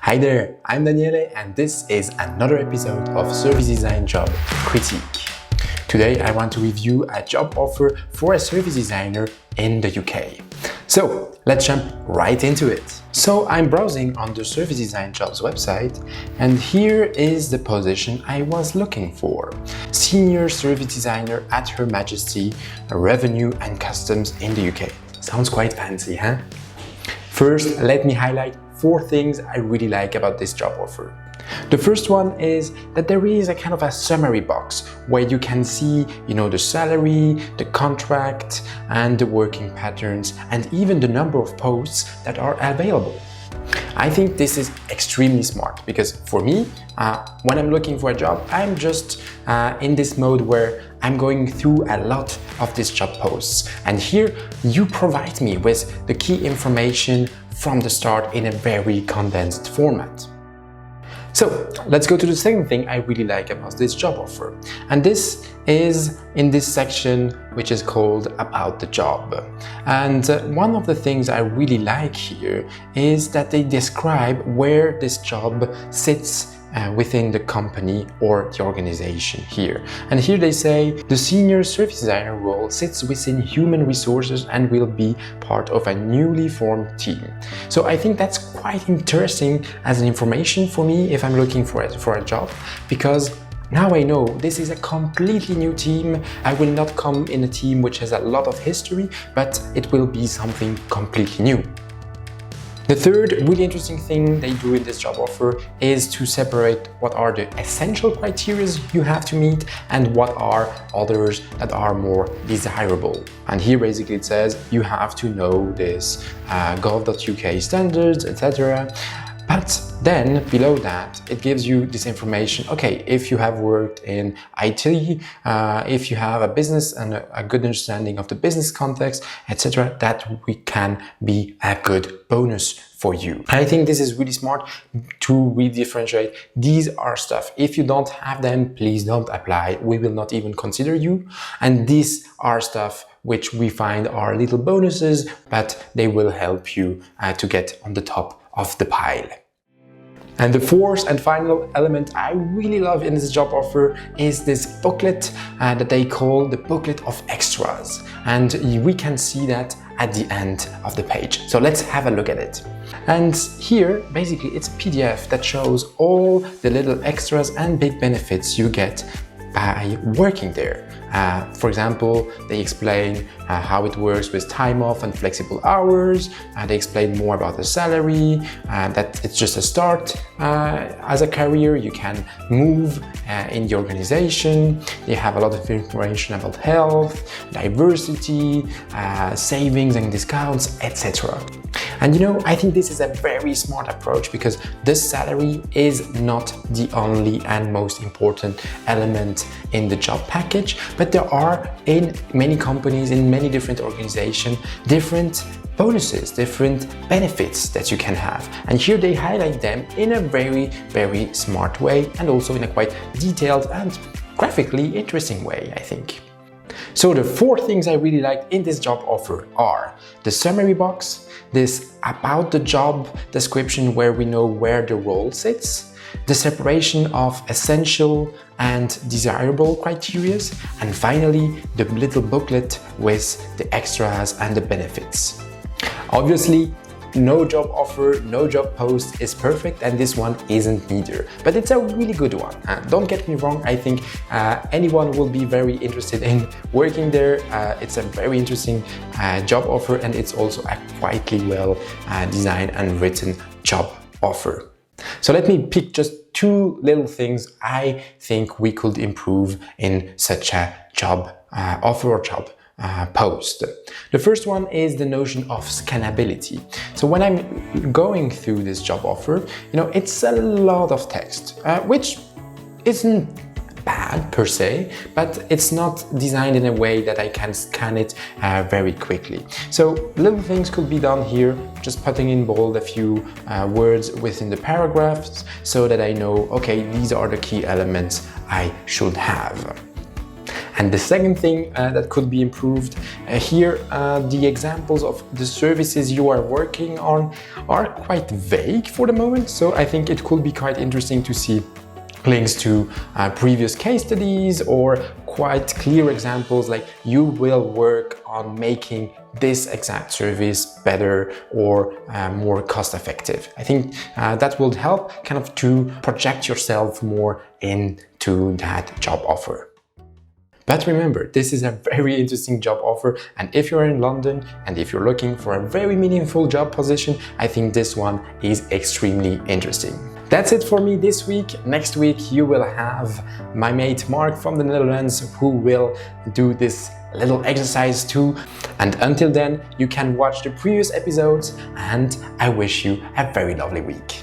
Hi there, I'm Daniele and this is another episode of Service Design Job Critique. Today I want to review a job offer for a service designer in the UK. So let's jump right into it. So I'm browsing on the Service Design Jobs website and here is the position I was looking for. Senior Service Designer at Her Majesty, Revenue and Customs in the UK. Sounds quite fancy, huh? First, let me highlight 4 things I really like about this job offer. The first one is that there is a kind of a summary box where you can see, the salary, the contract, and the working patterns, and even the number of posts that are available. I think this is extremely smart because for me, when I'm looking for a job, I'm just in this mode where I'm going through a lot of these job posts. And here you provide me with the key information from the start in a very condensed format. So let's go to the second thing I really like about this job offer. And this is in this section which is called About the Job. And one of the things I really like here is that they describe where this job sits within the company or the organization here. And here they say the senior service designer role sits within human resources and will be part of a newly formed team. So I think that's quite interesting as an information for me if I'm looking for a job, because now I know this is a completely new team. I will not come in a team which has a lot of history, but it will be something completely new. The third really interesting thing they do in this job offer is to separate what are the essential criteria you have to meet and what are others that are more desirable. And here basically it says you have to know this gov.uk standards, etc. But then below that, it gives you this information. Okay, if you have worked in IT, if you have a business and a good understanding of the business context, etc., that we can be a good bonus for you. I think this is really smart to really differentiate. These are stuff. If you don't have them, please don't apply. We will not even consider you. And these are stuff which we find are little bonuses, but they will help you to get on the top of the pile. And the fourth and final element I really love in this job offer is this booklet that they call the booklet of extras. And we can see that at the end of the page. So let's have a look at it. And here, basically, it's a PDF that shows all the little extras and big benefits you get by working there. For example, they explain how it works with time off and flexible hours. They explain more about the salary, that it's just a start as a career. You can move in the organization. They have a lot of information about health, diversity, savings and discounts, etc. And I think this is a very smart approach because the salary is not the only and most important element in the job package, but there are in many companies, in many different organizations, different bonuses, different benefits that you can have. And here they highlight them in a very, very smart way and also in a quite detailed and graphically interesting way, I think. So the 4 things I really liked in this job offer are the summary box, this about the job description where we know where the role sits, the separation of essential and desirable criteria, and finally the little booklet with the extras and the benefits. Obviously, no job offer, no job post is perfect, and this one isn't neither, but it's a really good one. Don't get me wrong, I think anyone will be very interested in working there. It's a very interesting job offer, and it's also a quietly well designed and written job offer. So let me pick just 2 little things I think we could improve in such a job offer or job post. The first one is the notion of scalability. So when I'm going through this job offer, it's a lot of text, which isn't bad per se, but it's not designed in a way that I can scan it very quickly. So little things could be done here, just putting in bold a few words within the paragraphs so that I know, okay, these are the key elements I should have. And the second thing that could be improved here, the examples of the services you are working on are quite vague for the moment. So I think it could be quite interesting to see links to previous case studies or quite clear examples, like you will work on making this exact service better or more cost effective. I think that will help kind of to project yourself more into that job offer. But remember, this is a very interesting job offer, and if you're in London and if you're looking for a very meaningful job position, I think this one is extremely interesting. That's it for me this week. Next week you will have my mate Mark from the Netherlands, who will do this little exercise too. And until then, you can watch the previous episodes, and I wish you a very lovely week.